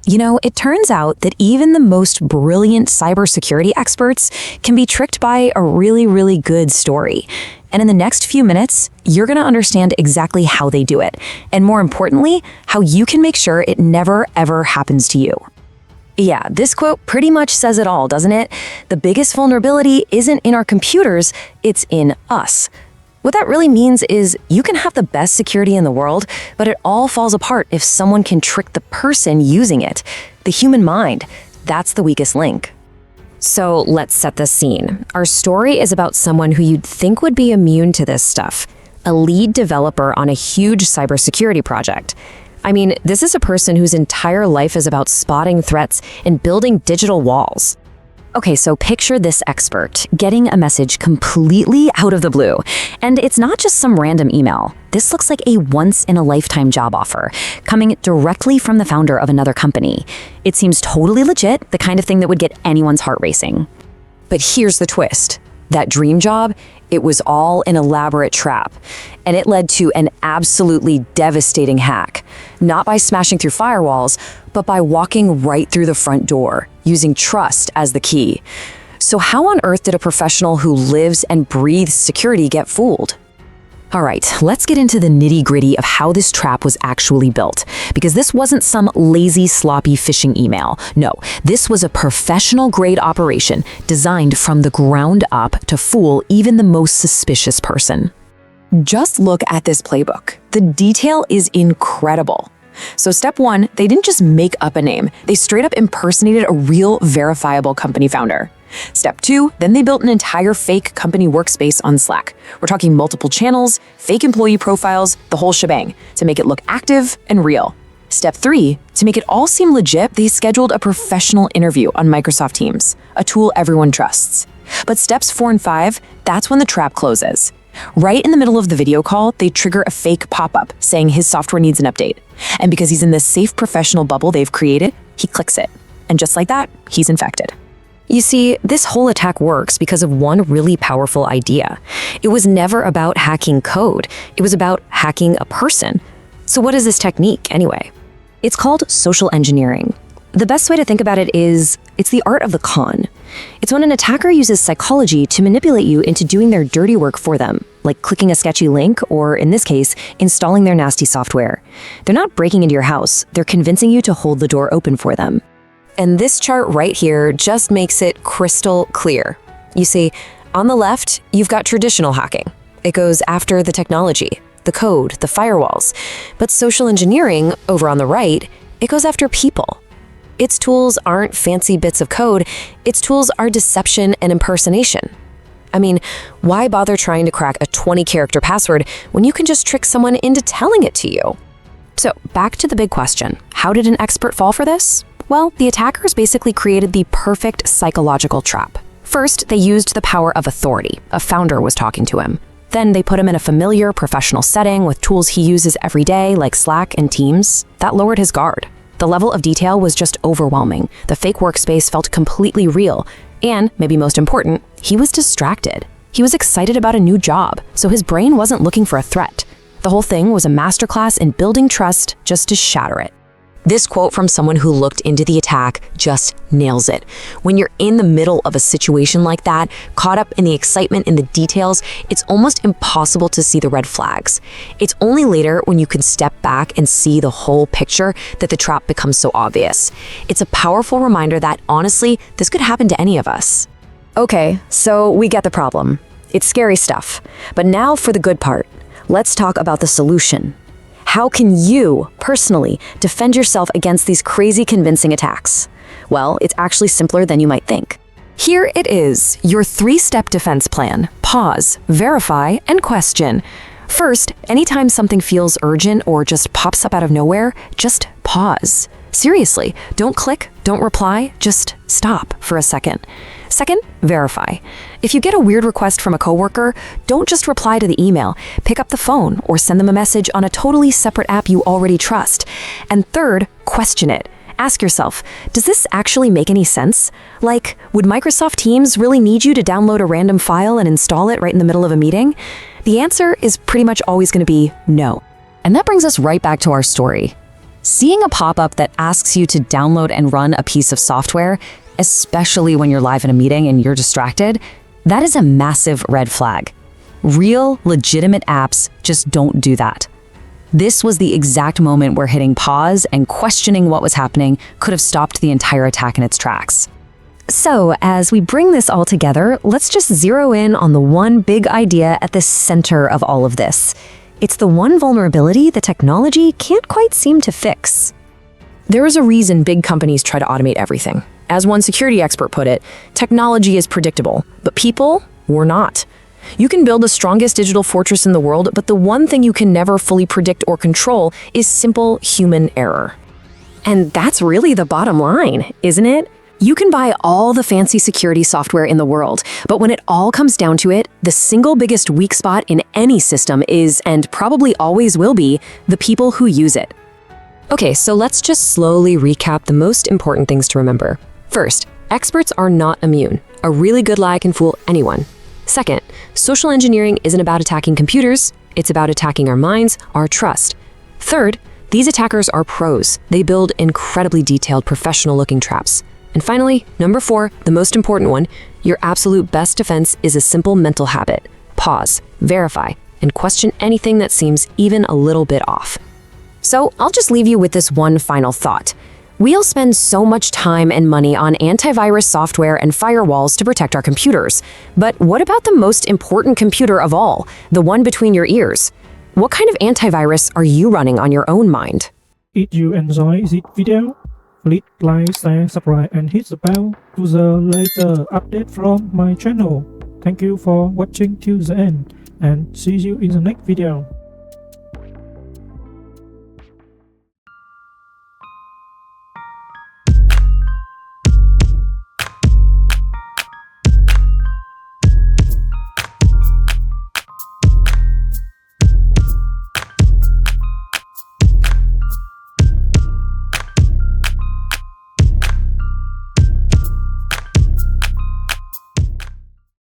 You know, it turns out that even the most brilliant cybersecurity experts can be tricked by a really, really good story. And in the next few minutes, you're going to understand exactly how they do it, and more importantly, how you can make sure it never, ever happens to you. Yeah, this quote pretty much says it all, doesn't it? The biggest vulnerability isn't in our computers, it's in us. What that really means is you can have the best security in the world, but it all falls apart if someone can trick the person using it. The human mind, that's the weakest link. So let's set the scene. Our story is about someone who you'd think would be immune to this stuff, a lead developer on a huge cybersecurity project. I mean, this is a person whose entire life is about spotting threats and building digital walls. Okay, so picture this expert getting a message completely out of the blue. And it's not just some random email. This looks like a once-in-a-lifetime job offer, coming directly from the founder of another company. It seems totally legit, the kind of thing that would get anyone's heart racing. But here's the twist. That dream job, it was all an elaborate trap. And it led to an absolutely devastating hack. Not by smashing through firewalls, but by walking right through the front door, using trust as the key. So how on earth did a professional who lives and breathes security get fooled? All right, let's get into the nitty-gritty of how this trap was actually built, because this wasn't some lazy, sloppy phishing email. No, this was a professional-grade operation designed from the ground up to fool even the most suspicious person. Just look at this playbook. The detail is incredible. So step one, they didn't just make up a name. They straight up impersonated a real, verifiable company founder. Step two, then they built an entire fake company workspace on Slack. We're talking multiple channels, fake employee profiles, the whole shebang, to make it look active and real. Step three, to make it all seem legit, they scheduled a professional interview on Microsoft Teams, a tool everyone trusts. But steps 4 and 5, that's when the trap closes. Right in the middle of the video call, they trigger a fake pop-up saying his software needs an update. And because he's in this safe professional bubble they've created, he clicks it. And just like that, he's infected. You see, this whole attack works because of one really powerful idea. It was never about hacking code. It was about hacking a person. So what is this technique, anyway? It's called social engineering. The best way to think about it is, it's the art of the con. It's when an attacker uses psychology to manipulate you into doing their dirty work for them, like clicking a sketchy link, or in this case, installing their nasty software. They're not breaking into your house, they're convincing you to hold the door open for them. And this chart right here just makes it crystal clear. You see, on the left, you've got traditional hacking. It goes after the technology, the code, the firewalls. But social engineering, over on the right, it goes after people. Its tools aren't fancy bits of code, its tools are deception and impersonation. I mean, why bother trying to crack a 20-character password when you can just trick someone into telling it to you? So, back to the big question. How did an expert fall for this? Well, the attackers basically created the perfect psychological trap. First, they used the power of authority. A founder was talking to him. Then they put him in a familiar professional setting with tools he uses every day like Slack and Teams. That lowered his guard. The level of detail was just overwhelming. The fake workspace felt completely real. And, maybe most important, he was distracted. He was excited about a new job, so his brain wasn't looking for a threat. The whole thing was a masterclass in building trust just to shatter it. This quote from someone who looked into the attack just nails it. When you're in the middle of a situation like that, caught up in the excitement and the details, it's almost impossible to see the red flags. It's only later when you can step back and see the whole picture that the trap becomes so obvious. It's a powerful reminder that, honestly, this could happen to any of us. Okay, so we get the problem. It's scary stuff. But now for the good part. Let's talk about the solution. How can you, personally, defend yourself against these crazy convincing attacks? Well, it's actually simpler than you might think. Here it is, your 3-step defense plan. Pause, verify, and question. First, anytime something feels urgent or just pops up out of nowhere, just pause. Seriously, don't click, don't reply, just stop for a second. Second, verify. If you get a weird request from a coworker, don't just reply to the email. Pick up the phone or send them a message on a totally separate app you already trust. And third, question it. Ask yourself, does this actually make any sense? Like, would Microsoft Teams really need you to download a random file and install it right in the middle of a meeting? The answer is pretty much always going to be no. And that brings us right back to our story. Seeing a pop-up that asks you to download and run a piece of software, especially when you're live in a meeting and you're distracted, that is a massive red flag. Real, legitimate apps just don't do that. This was the exact moment where hitting pause and questioning what was happening could have stopped the entire attack in its tracks. So, as we bring this all together, let's just zero in on the one big idea at the center of all of this. It's the one vulnerability the technology can't quite seem to fix. There is a reason big companies try to automate everything. As one security expert put it, technology is predictable, but people were not. You can build the strongest digital fortress in the world, but the one thing you can never fully predict or control is simple human error. And that's really the bottom line, isn't it? You can buy all the fancy security software in the world, but when it all comes down to it, the single biggest weak spot in any system is, and probably always will be, the people who use it. Okay, so let's just slowly recap the most important things to remember. First, experts are not immune. A really good lie can fool anyone. Second, social engineering isn't about attacking computers, it's about attacking our minds, our trust. Third, these attackers are pros. They build incredibly detailed, professional-looking traps. And finally, number 4, the most important one, your absolute best defense is a simple mental habit. Pause, verify, and question anything that seems even a little bit off. So I'll just leave you with this one final thought. We'll spend so much time and money on antivirus software and firewalls to protect our computers. But what about the most important computer of all, the one between your ears? What kind of antivirus are you running on your own mind? If you enjoy this video, please like, share, subscribe and hit the bell to the later update from my channel. Thank you for watching till the end and see you in the next video.